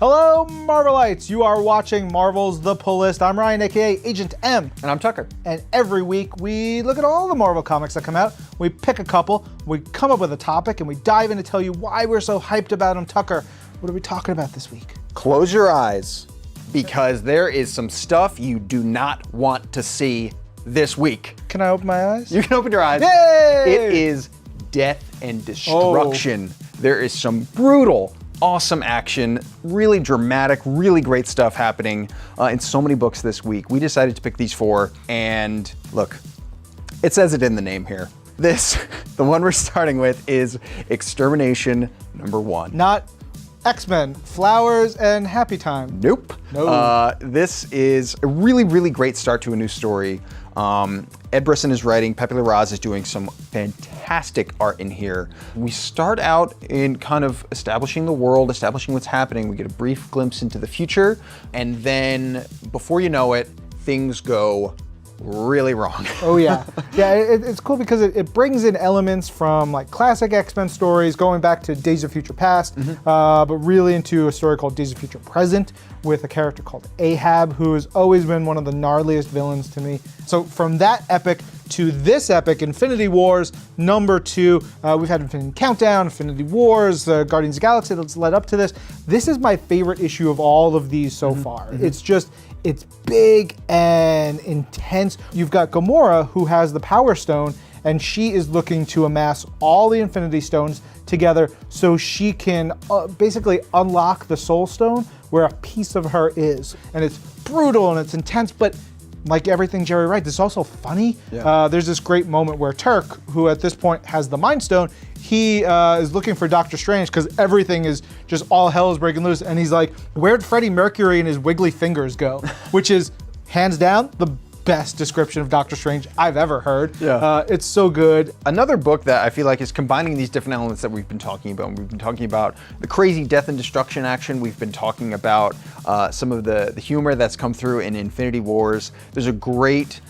Hello, Marvelites! You are watching Marvel's The Pull List. I'm Ryan, aka Agent M. And I'm Tucker. And every week we look at all the Marvel comics that come out. We pick a couple, we come up with a topic, and we dive in to tell you why we're so hyped about them. Tucker, what are we talking about this week? Close your eyes, because there is some stuff you do not want to see this week. Can I open my eyes? You can open your eyes. Yay! It is death and destruction. There is some brutal, awesome action, really dramatic, really great stuff happening in so many books this week. We decided to pick these four, and look, it says it in the name here. The one we're starting with is Extermination #1. Not X-Men, Flowers, and Happy Time. Nope. No. This is a really, really great start to a new story. Ed Brisson is writing, Pepe Larraz is doing some fantastic art in here. We start out in kind of establishing the world, establishing what's happening. We get a brief glimpse into the future, and then before you know it, things go really wrong. Oh yeah. Yeah, it's cool because it brings in elements from like classic X-Men stories going back to Days of Future Past, but really into a story called Days of Future Present with a character called Ahab, who has always been one of the gnarliest villains to me. So from that epic to this epic, Infinity Wars #2, we've had Infinity Countdown, Infinity Wars, Guardians of the Galaxy that's led up to this. This is my favorite issue of all of these so far. It's big and intense. You've got Gamora, who has the Power Stone, and she is looking to amass all the Infinity Stones together so she can basically unlock the Soul Stone where a piece of her is. And it's brutal and it's intense, but like everything Jerry writes, it's also funny. Yeah. There's this great moment where Turk, who at this point has the Mind Stone, he is looking for Doctor Strange because everything is just all hell is breaking loose. And he's like, where'd Freddie Mercury and his wiggly fingers go? Which is hands down the best description of Doctor Strange I've ever heard. Yeah. It's so good. Another book that I feel like is combining these different elements that we've been talking about. We've been talking about the crazy death and destruction action. We've been talking about some of the humor that's come through in Infinity Wars. There's a great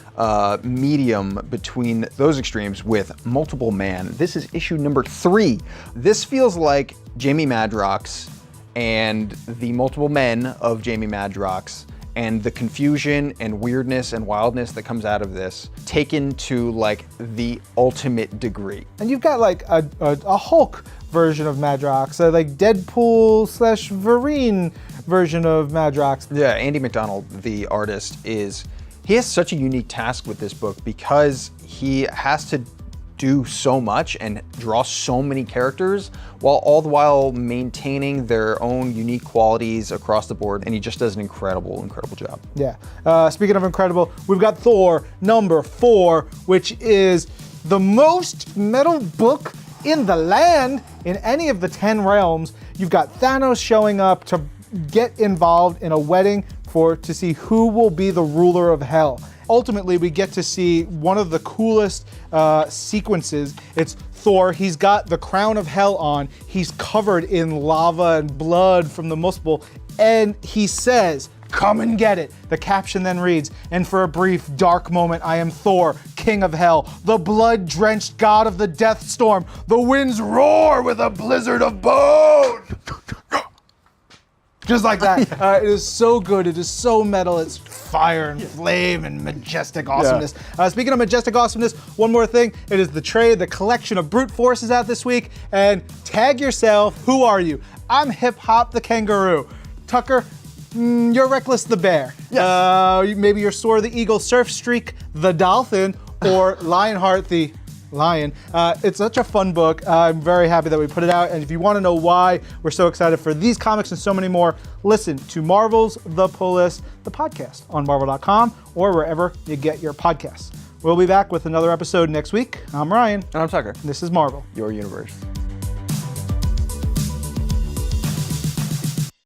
medium between those extremes with Multiple Man. This is issue #3. This feels like Jamie Madrox and the multiple men of Jamie Madrox, and the confusion and weirdness and wildness that comes out of this taken to like the ultimate degree. And you've got like a Hulk version of Madrox, like Deadpool / Vereen version of Madrox. Yeah, Andy McDonald, the artist, he has such a unique task with this book because he has to do so much and draw so many characters while all the while maintaining their own unique qualities across the board, and he just does an incredible job. Yeah. Speaking of incredible, we've got Thor #4, which is the most metal book in the land in any of the 10 realms. You've got Thanos showing up to get involved in a wedding to see who will be the ruler of hell. Ultimately, we get to see one of the coolest sequences. It's Thor, he's got the crown of hell on, he's covered in lava and blood from the Muspel, and he says, "Come and get it." The caption then reads, "And for a brief, dark moment, I am Thor, king of hell, the blood-drenched god of the death storm. The winds roar with a blizzard of bone." Just like that. It is so good. It is so metal. It's fire and flame and majestic awesomeness. Yeah. Speaking of majestic awesomeness, one more thing. It is the trade, the collection of brute forces out this week. And tag yourself. Who are you? I'm Hip Hop the Kangaroo. Tucker, you're Reckless the Bear. Yes. Maybe you're Soar the Eagle, Surf Streak the Dolphin, or Lionheart the Lion. It's such a fun book. I'm very happy that we put it out, and if you want to know why we're so excited for these comics and so many more, listen to Marvel's The Pull List, the podcast on Marvel.com or wherever you get your podcasts. We'll be back with another episode next week. I'm Ryan. And I'm Tucker. This is Marvel, Your Universe.